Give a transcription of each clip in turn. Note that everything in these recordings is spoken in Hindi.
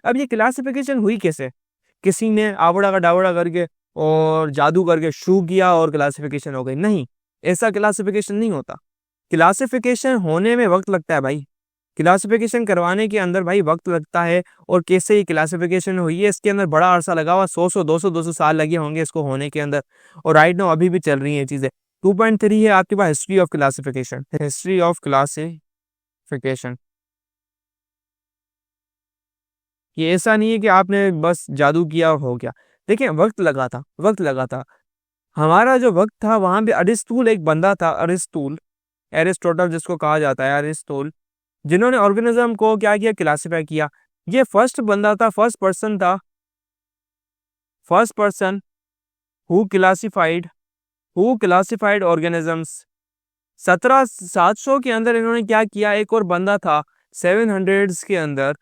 अब ये क्लासिफिकेशन हुई कैसे? किसी ने आवड़ा का डावड़ा करके और जादू करके शू किया और क्लासिफिकेशन हो गई? नहीं, ऐसा क्लासिफिकेशन नहीं होता। क्लासिफिकेशन होने में वक्त लगता है भाई, क्लासिफिकेशन करवाने के अंदर भाई वक्त लगता है। और कैसे ये क्लासिफिकेशन हुई है, इसके अंदर बड़ा अरसा लगा हुआ, 100 साल लगे होंगे इसको होने के अंदर। और राइट नाउ अभी भी चल रही है चीज़ें। 2.3 है आपके पास history of classification. History of classification ये ऐसा नहीं है कि आपने बस जादू किया और हो गया। देखिए वक्त लगा था, वक्त लगा था। हमारा जो वक्त था वहां पे अरिस्टूल एक बंदा था, अरिस्टूल, एरिस्टोटल जिसको कहा जाता है, अरिस्टोल, जिन्होंने ऑर्गेनिज्म को क्या किया, क्लासिफाई किया। ये फर्स्ट बंदा था, फर्स्ट पर्सन था, first person who classified, who classified organisms. 1700 के अंदर इन्होंने क्या किया, एक और बंदा था 700 के अंदर,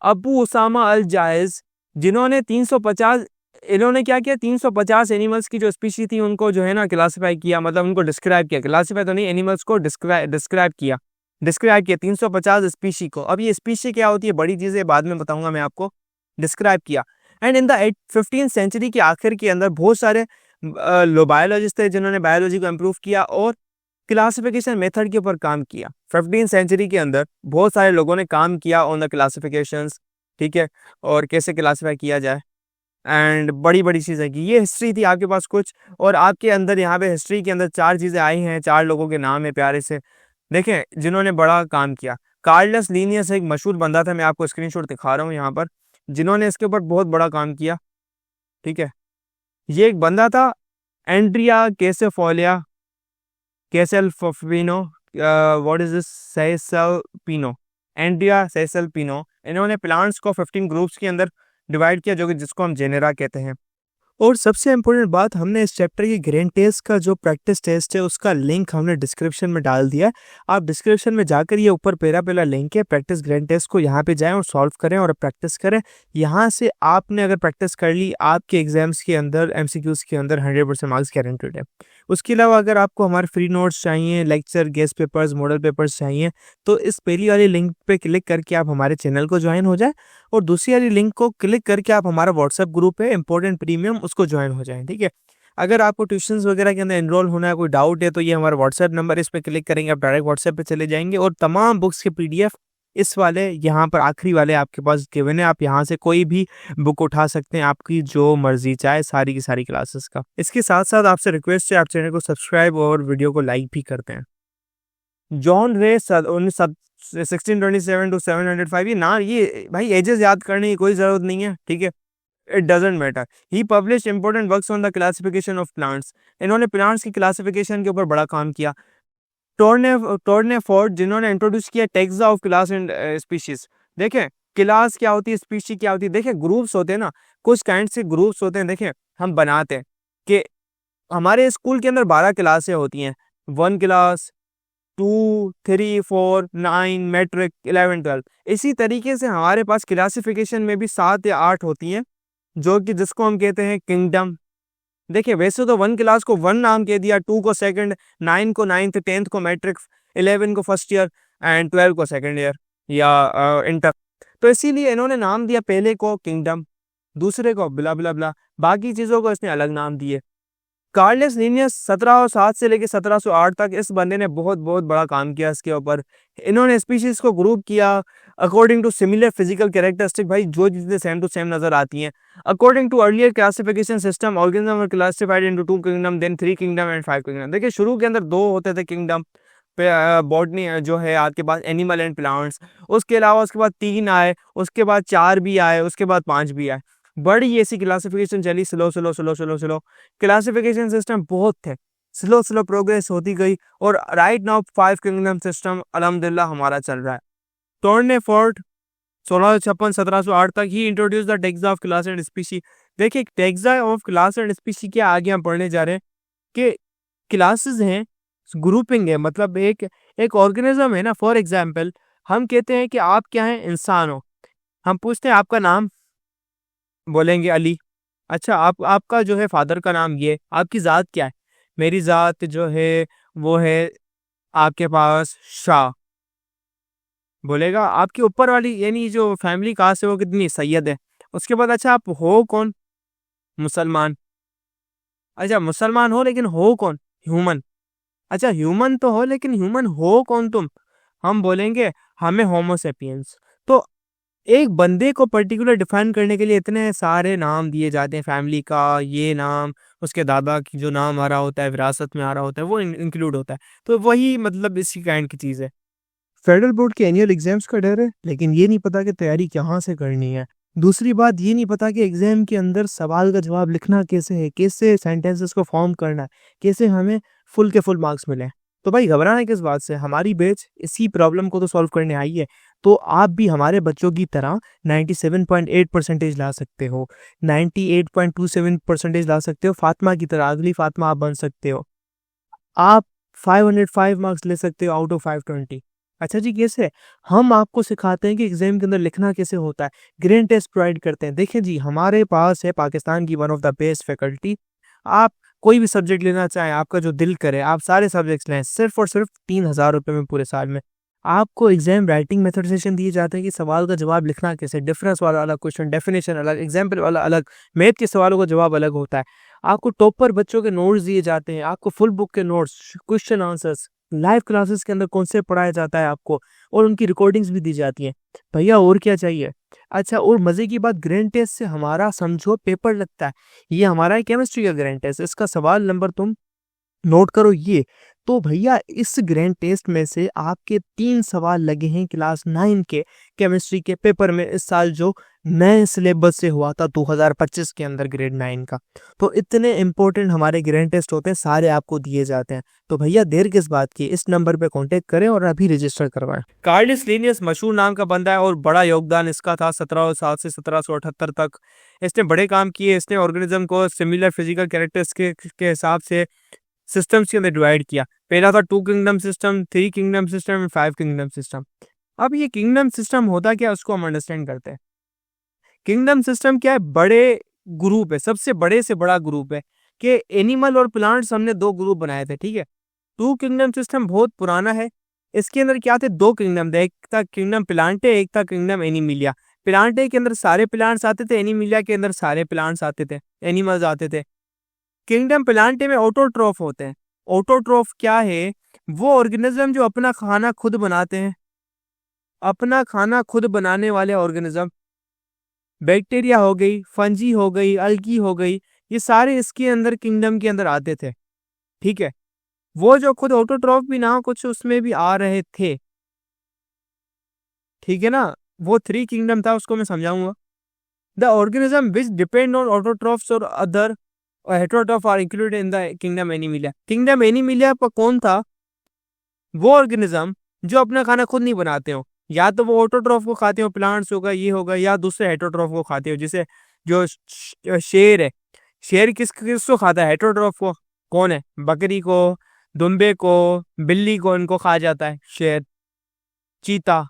अबू उसामा अल जायज, जिन्होंने 350, इन्होंने क्या किया, 350 एनिमल्स की जो स्पीशी थी उनको जो है ना क्लासिफाई किया, मतलब उनको डिस्क्राइब किया, क्लासिफाई तो नहीं, एनिमल्स को डिस्क्राइब किया, 350 स्पीशी को। अब ये स्पीशी क्या होती है, बड़ी चीज़ है, बाद में बताऊंगा मैं आपको। डिस्क्राइब किया। And in the 15th century के आखिर के अंदर बहुत सारे बायोलॉजिस्ट थे जिन्होंने बायोलॉजी को इम्प्रूव किया और क्लासिफिकेशन मेथड के ऊपर काम किया। 15th सेंचुरी के अंदर बहुत सारे लोगों ने काम किया ऑन द क्लासिफिकेशंस, ठीक है, और कैसे क्लासिफाई किया जाए। एंड बड़ी बड़ी चीज़ें की, ये हिस्ट्री थी आपके पास कुछ। और आपके अंदर यहाँ पे हिस्ट्री के अंदर 4 चीज़ें आई हैं, 4 लोगों के नाम है प्यारे से, देखें, जिन्होंने बड़ा काम किया। कार्लस लीनियस एक मशहूर बंदा था, मैं आपको स्क्रीनशॉट दिखा रहा हूँ यहाँ पर, जिन्होंने इसके ऊपर बहुत बड़ा काम किया, ठीक है। ये एक बंदा था एंड्रिया कैसेफोलिया, कैसेल्फिनो, what is this, Cesalpino, Andrea Cesalpino. इन्होंने प्लांट्स को 15 ग्रुप्स के अंदर डिवाइड किया, जो कि जिसको हम जेनेरा कहते हैं। और सबसे इम्पोर्टेंट बात, हमने इस चैप्टर की ग्रैंड टेस्ट का जो प्रैक्टिस टेस्ट है उसका लिंक हमने डिस्क्रिप्शन में डाल दिया है। आप डिस्क्रिप्शन में जाकर ये ऊपर पहला लिंक है प्रैक्टिस ग्रैंड टेस्ट को, यहाँ पे जाएं और सॉल्व करें और प्रैक्टिस करें। यहाँ से आपने अगर प्रैक्टिस कर ली, आपके एग्जाम्स के अंदर एमसीक्यूज के अंदर 100% मार्क्स गारंटेड है। उसके अलावा अगर आपको हमारे फ्री नोट्स चाहिए, lecture, guest papers, model papers चाहिए, तो इस पहली वाली लिंक पे क्लिक करके आप हमारे चैनल को ज्वाइन हो जाए, और दूसरी वाली लिंक को क्लिक करके आप हमारा व्हाट्सएप ग्रुप है इंपॉर्टेंट प्रीमियम, उसको ज्वाइन हो जाएं, ठीक है। अगर आपको ट्यूशंस वगैरह के अंदर एनरोल होना है, कोई डाउट है, तो ये हमारा व्हाट्सएप नंबर, इस पर क्लिक करेंगे आप डायरेक्ट व्हाट्सएप पे चले जाएंगे, और तमाम बुक्स के पीडीएफ इस वाले यहाँ पर आखिरी वाले आपके पास गिवन है। आप यहाँ से कोई भी बुक उठा सकते हैं, आपकी जो मर्जी चाहे, सारी की सारी क्लासेस का। इसके साथ साथ आपसे रिक्वेस्ट है, आप चैनल को सब्सक्राइब और वीडियो को लाइक भी करते हैं। जॉन रे 1627 to 705, ये ना, ये भाई एजेस याद करने की कोई जरूरत नहीं है, ठीक है, it doesn't matter. He publish important works on the classification of plants. इन्होंने प्लांट्स की क्लासिफिकेशन के ऊपर बड़ा काम किया। टोर्नेफोर्ड, जिन्होंने इंट्रोड्यूस किया taxa of class and species. देखें क्लास क्या होती है, स्पीशी क्या होती है, देखें ग्रुप्स होते हैं ना, कुछ काइंड से ग्रुप्स होते हैं। देखें हम बनाते हैं कि हमारे स्कूल के अंदर 12 क्लासें होती हैं, 1 क्लास, 2, 3, 4, 9, मैट्रिक, 11, 12। इसी तरीके से हमारे पास क्लासिफिकेशन में भी 7 या 8 होती हैं, जो कि जिसको हम कहते हैं किंगडम। देखिए वैसे तो 1 क्लास को 1 नाम कह दिया, 2 को सेकंड, 9 को 9th, 10th को मैट्रिक, 11 को फर्स्ट ईयर एंड 12 को सेकंड ईयर या इंटर। तो इसीलिए इन्होंने नाम दिया, पहले को किंगडम, दूसरे को ब्ला ब्ला ब्ला, बाकी चीज़ों को इसने अलग नाम दिए। कार्लस लीनियस 1707 से लेकर 1708 तक इस बंदे ने बहुत बहुत बड़ा काम किया इसके ऊपर। इन्होंने स्पीशीज को ग्रुप किया according to similar physical characteristic, भाई जो चीजें सेम टू सेम नजर आती हैं। According to earlier classification system, organism were classified into 2 kingdom, then 3 kingdom and 5 kingdom. देखिए शुरू के अंदर 2 होते थे किंगडम, बॉटनी जो है आपके पास एनिमल एंड प्लांट्स, उसके अलावा उसके बाद 3 आए, उसके बाद 4 भी आए, उसके बाद 5 भी आए। बड़ी ऐसी क्लासिफिकेशन चली, slow slow slow slow slow, classification system बहुत थे, स्लो स्लो प्रोग्रेस होती गई, और राइट नाउ 5 किंगडम सिस्टम अल्हम्दुलिल्लाह हमारा चल रहा है। टोर्नेफोर्ट 1656 1708 तक he introduce the taxa of class and species. देखिए taxa of class and species के आगे हम पढ़ने जा रहे हैं कि क्लासेस हैं, ग्रुपिंग है, मतलब एक ऑर्गेनिज्म है ना। फॉर एग्जाम्पल हम कहते हैं कि आप क्या हैं, इंसान हो, हम पूछते हैं आपका नाम, बोलेंगे अली। अच्छा आपका जो है फादर का नाम ये, आपकी ज़ात क्या है, मेरी ज़ात जो है वो है आपके पास शाह। बोलेगा आपके ऊपर वाली यानी जो फैमिली कास्ट है वो कितनी सैयद है। उसके बाद अच्छा आप हो कौन? मुसलमान। अच्छा मुसलमान हो लेकिन हो कौन? ह्यूमन। अच्छा ह्यूमन तो हो लेकिन ह्यूमन हो कौन तुम? हम बोलेंगे हमें होमोसेपियंस। तो एक बंदे को पर्टिकुलर डिफाइन करने के लिए इतने सारे नाम दिए जाते हैं, फैमिली का ये नाम, उसके दादा की जो नाम आ रहा होता है, विरासत में आ रहा होता है, वो इंक्लूड होता है। तो वही मतलब इसी काइंड की चीज़ है। फेडरल बोर्ड के एनुअल एग्जाम्स का डर है, लेकिन ये नहीं पता कि तैयारी कहाँ से करनी है। दूसरी बात ये नहीं पता कि एग्जाम के अंदर सवाल का जवाब लिखना कैसे है, कैसे सेंटेंसेस को फॉर्म करना है, कैसे हमें फुल के फुल मार्क्स मिले। तो भाई घबराना किस बात से, हमारी बैच इसी प्रॉब्लम को तो सॉल्व करने आई है। तो आप भी हमारे बच्चों की तरह 97.8 परसेंटेज ला सकते हो, 98.27 परसेंटेज ला सकते हो, फातिमा की तरह अगली फातिमा आप बन सकते हो। आप 505 मार्क्स ले सकते हो आउट ऑफ 520। अच्छा जी कैसे? हम आपको सिखाते हैं कि एग्जाम के अंदर लिखना कैसे होता है, ग्रेड टेस्ट प्रोवाइड करते हैं। देखिए जी हमारे पास है पाकिस्तान की one of the best faculty. आप कोई भी सब्जेक्ट लेना चाहें, आपका जो दिल करे आप सारे सब्जेक्ट्स लें, सिर्फ और सिर्फ 3,000 रुपये में पूरे साल में। आपको एग्जाम राइटिंग मेथड सेशन दिए जाते हैं कि सवाल का जवाब लिखना कैसे, डिफरेंस वाला अलग क्वेश्चन, डेफिनेशन अलग, एग्जाम्पल वाला अलग, मैथ के सवालों का जवाब अलग होता है। आपको टॉपर बच्चों के नोट्स दिए जाते हैं, आपको फुल बुक के notes, question answers, live classes के अंदर कॉन्सेप्ट पढ़ाया जाता है आपको, और उनकी रिकॉर्डिंग्स भी दी जाती हैं। भैया और क्या चाहिए? अच्छा और मजे की बात, ग्रैंड टेस्ट से हमारा समझो पेपर लगता है। ये हमारा है केमिस्ट्री का ग्रैंड टेस्ट, इसका सवाल नंबर तुम नोट करो ये। तो भैया इस ग्रैंड टेस्ट में से आपके 3 सवाल लगे हैं क्लास 9 के केमिस्ट्री के पेपर में, इस साल जो नए सिलेबस से हुआ था 2025 के अंदर ग्रेड 9 का। तो इतने इंपॉर्टेंट हमारे ग्रैंड टेस्ट होते हैं, सारे आपको दिए जाते हैं। तो भैया देर किस बात की, इस नंबर पे कांटेक्ट करें और अभी रजिस्टर करवाएं। कार्लिस लीनियस मशहूर नाम का बंदा है और बड़ा योगदान इसका था 1707 से 1778 तक। इसने बड़े काम किए, इसने ऑर्गेनिज्म को सिमिलर फिजिकल कैरेक्टर्स के हिसाब से सिस्टम्स के अंदर डिवाइड किया। पहला था 2 kingdom system, 3 kingdom system, 5 kingdom system. अब ये किंगडम सिस्टम होता क्या, उसको हम अंडरस्टैंड करते हैं। किंगडम सिस्टम क्या है? बड़े ग्रुप है, सबसे बड़े से बड़ा ग्रुप है कि एनिमल और प्लांट्स हमने 2 ग्रुप बनाए थे, ठीक है। 2 किंगडम सिस्टम बहुत पुराना है। इसके अंदर क्या थे? 2 किंगडम थे, एक था किंगडम प्लांटे, एक था किंगडम एनिमिलिया। प्लांटे के अंदर सारे प्लांट्स आते थे, एनिमिलिया के अंदर सारे प्लांट्स आते थे, एनिमल्स आते थे। किंगडम प्लांटे में ऑटोट्रॉफ होते हैं। ऑटोट्रॉफ क्या है? वो ऑर्गेनिज्म जो अपना खाना खुद बनाते हैं, अपना खाना खुद बनाने वाले ऑर्गेनिज्म। बैक्टीरिया हो गई, फंजी हो गई, अल्गी हो गई, ये सारे इसके अंदर किंगडम के अंदर आते थे, ठीक है। वो जो खुद ऑटोट्रॉफ भी ना हो, कुछ उसमें भी आ रहे थे, ठीक है ना। वो 3 किंगडम था, उसको मैं समझाऊंगा। The organism which depend on autotrophs और other heterotroph are included in the kingdom Animalia. Kingdom Animalia पर कौन था? वो ऑर्गेनिज्म जो अपना खाना खुद नहीं बनाते हो, या तो वो ऑटोट्रॉफ को खाते हो, प्लांट्स होगा ये होगा, या दूसरे हेटरोट्रॉफ को खाते हो। जैसे जो शेर है, शेर किसको खाता है? हेटरोट्रॉफ को। कौन है? बकरी को, दुम्बे को, बिल्ली को, इनको खा जाता है शेर। चीता,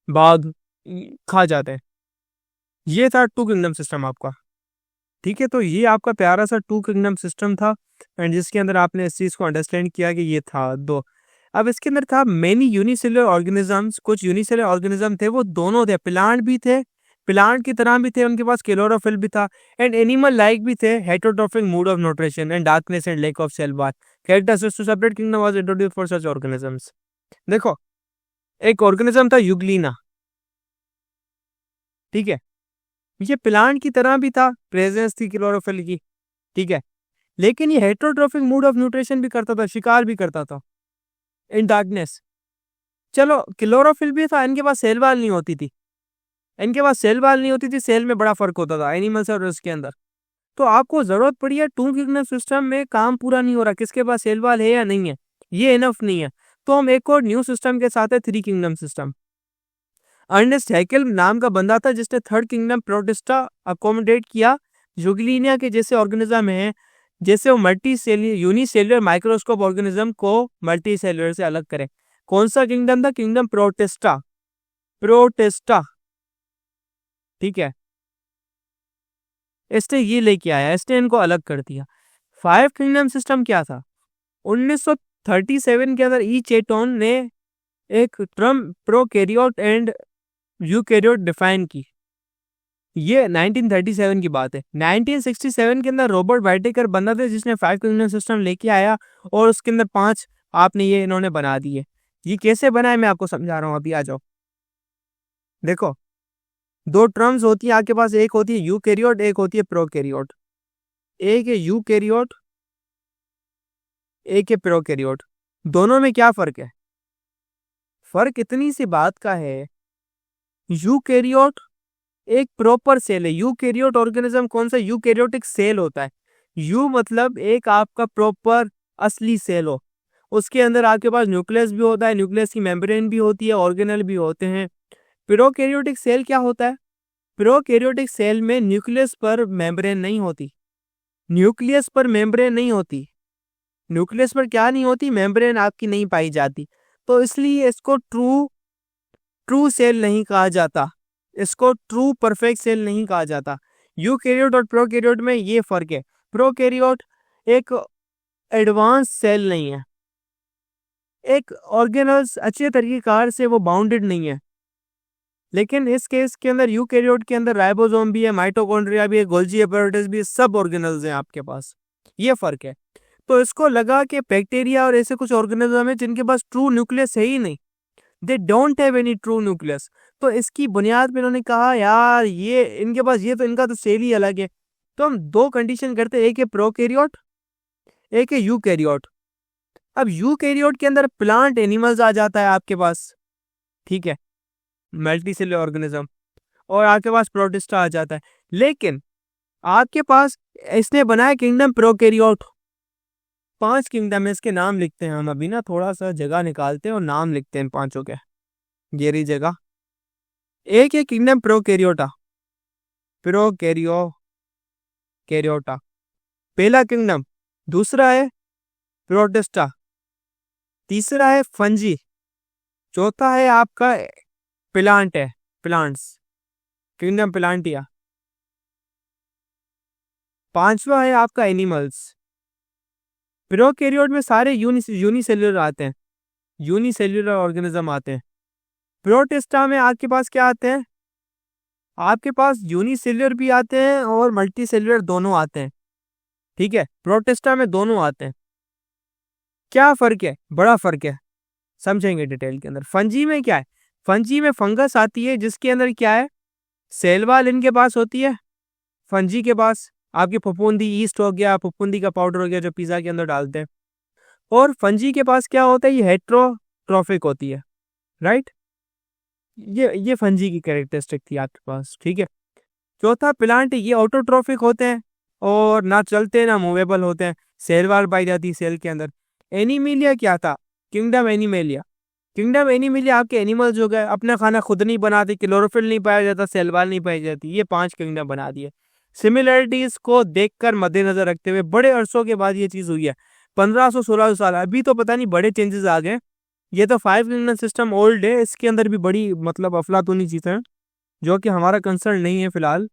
बाघ खा जाते हैं। ये था 2 किंगडम सिस्टम आपका, ठीक है। तो ये आपका प्यारा सा 2 किंगडम सिस्टम था, एंड जिसके अंदर आपने इस चीज को अंडरस्टैंड किया कि ये था 2। अब इसके अंदर था मेनी यूनिसेलुलर ऑर्गेनिजम्स। कुछ यूनिसेलुलर ऑर्गेनिज्म थे, वो दोनों थे, प्लांट भी थे, प्लांट की तरह भी थे, उनके पास क्लोरोफिल भी था, एंड एनिमल लाइक भी थे, heterotrophic mode of nutrition and darkness and lack of cell wall. Characteristics to separate kingdom was introduced for such organisms. देखो, एक ऑर्गेनिज्म था यूग्लिना, ठीक है। ये प्लांट की तरह भी था, प्रेजेंस थी क्लोरोफिल की, ठीक है। लेकिन ये हेटरोट्रॉफिक मोड ऑफ न्यूट्रिशन भी करता था, शिकार भी करता था इन डार्कनेस। चलो क्लोरोफिल भी था, इनके पास सेल वाल नहीं होती थी, इनके पास सेल वाल नहीं होती थी, सेल में बड़ा फर्क होता था एनिमल्स और उसके अंदर। तो आपको जरूरत पड़ी है 2 किंगडम सिस्टम में, काम पूरा नहीं हो रहा, किसके पास सेल वाल है या नहीं है, ये इनफ नहीं है। तो हम एक और न्यू सिस्टम के साथ है 3 किंगडम सिस्टम। अर्नेस्ट हैकेल नाम का बंदा था जिसने 3rd किंगडम प्रोटिस्टा अकोमोडेट किया। जुगलिनिया के जैसे ऑर्गेनिज्म है, जैसे वो multi cellular unicellular microscope organism को मल्टी सेल्युलर से अलग करें। कौन सा किंगडम था? किंगडम प्रोटिस्टा, प्रोटिस्टा, ठीक है। इसने ये लेके आया, इसने इनको अलग कर दिया। 5 किंगडम सिस्टम क्या था? 1937 के अंदर ई चेटोन ने एक term prokaryote and eukaryote define की। ये 1937 की बात है। 1967 के अंदर रॉबर्ट वाइटेकर बंदा था जिसने 5 किंगडम सिस्टम लेके आया और उसके अंदर 5 आपने ये इन्होंने बना दिए। ये कैसे बनाए मैं आपको समझा रहा हूँ, अभी आ जाओ। देखो, 2 टर्म्स होती है आपके पास, एक होती है यूकैरियोट, एक होती है प्रोकैरियोट। एक है यूकैरियोट, एक है प्रोकैरियोट। दोनों में क्या फर्क है? फर्क इतनी सी बात का है, यूकैरियोट एक प्रॉपर सेल है। यूकैरियोट ऑर्गेनिज्म कौन सा? यूकैरियोटिक सेल होता है। यू मतलब एक आपका प्रॉपर असली सेल हो, उसके अंदर आपके पास न्यूक्लियस भी होता है, न्यूक्लियस की मेम्ब्रेन भी होती है, ऑर्गेनल भी होते हैं। प्रोकैरियोटिक सेल क्या होता है? प्रोकैरियोटिक सेल में न्यूक्लियस पर मेम्ब्रेन नहीं होती। न्यूक्लियस पर मेम्ब्रेन नहीं होती। न्यूक्लियस पर क्या नहीं होती? मेम्ब्रेन आपकी नहीं पाई जाती। तो इसलिए इसको ट्रू सेल नहीं कहा जाता, इसको ट्रू परफेक्ट सेल नहीं कहा जाता। यूकैरियोट और प्रोकैरियोट में ये फर्क है। प्रोकैरियोट एक एडवांस सेल नहीं है, एक ऑर्गेनल्स अच्छे तरीकेकार से वो बाउंडेड नहीं है। लेकिन इस केस के अंदर यूकैरियोट के अंदर राइबोसोम भी है, माइटोकॉन्ड्रिया भी है, गोल्जी एपैरेटस भी है, सब ऑर्गेनल्स हैं आपके पास। ये फर्क है। तो इसको लगा कि बैक्टीरिया और ऐसे कुछ ऑर्गेनिज्म है जिनके पास ट्रू न्यूक्लियस है ही नहीं, they don't have any true nucleus. तो इसकी बुनियाद पे इन्होंने कहा यार ये इनके पास ये तो इनका तो सेल ही अलग है। तो हम 2 कंडीशन करते हैं, एक है प्रोकैरियोट, एक है यूकैरियोट। अब यूकैरियोट के अंदर प्लांट एनिमल्स आ जाता है आपके पास, ठीक है, मल्टीसेलुलर ऑर्गेनिज्म, और आपके पास प्रोटिस्टा आ जाता है। लेकिन आपके पास इसने बनाया किंगडम प्रोकैरियोट। 5 किंगडम है, इसके नाम लिखते हैं हम अभी ना, थोड़ा सा जगह निकालते हैं और नाम लिखते हैं पांचों के। ये रही जगह। एक है किंगडम प्रोकैरियोटा, कैरियोटा पहला किंगडम। दूसरा है प्रोटिस्टा, तीसरा है फंजी, चौथा है आपका प्लांट है, प्लांट्स, किंगडम प्लांटिया। पांचवा है आपका एनिमल्स। प्रोकैरियोट में सारे यूनिसेल्युलर आते हैं, यूनिसेल्युलर ऑर्गेनिज्म आते हैं। प्रोटिस्टा में आपके पास क्या आते हैं? आपके पास यूनिसेल्युलर भी आते हैं और मल्टीसेल्युलर दोनों आते हैं, ठीक है। प्रोटिस्टा में दोनों आते हैं। क्या फर्क है? बड़ा फर्क है, समझेंगे डिटेल के अंदर। फंजी में क्या है? फंजी में फंगस आती है जिसके अंदर क्या है? सेल वॉल इनके पास होती है, फंजी के पास आपकी फफूंदी, ईस्ट हो गया, फफूंदी का पाउडर हो गया जो पिज्जा के अंदर डालते हैं। और फंजी के पास क्या होता है? ये हेट्रोट्रॉफिक होती है, राइट। ये फंजी की कैरेक्टरिस्टिक थी आपके पास, ठीक है। चौथा प्लांट, ये ऑटोट्रॉफिक होते हैं और ना चलते ना मूवेबल होते हैं, सेल वॉल पाई जाती है सेल के अंदर। एनिमिलिया क्या था? Kingdom animalia. किंगडम एनिमिलिया आपके एनिमल्स हो गए, अपना खाना खुद नहीं बनाते, क्लोरोफिल नहीं पाया जाता, सेल वॉल नहीं पाई जाती। ये 5 किंगडम बना दिए। सिमिलरिटीज को देखकर मद्देनजर रखते हुए बड़े अरसों के बाद ये चीज हुई है, 1500-1600 साल। अभी तो पता नहीं बड़े चेंजेस आ गए। ये तो 5 किंगडम सिस्टम ओल्ड है, इसके अंदर भी बड़ी मतलब अफलातूनी चीजें हैं जो कि हमारा कंसर्न नहीं है फिलहाल।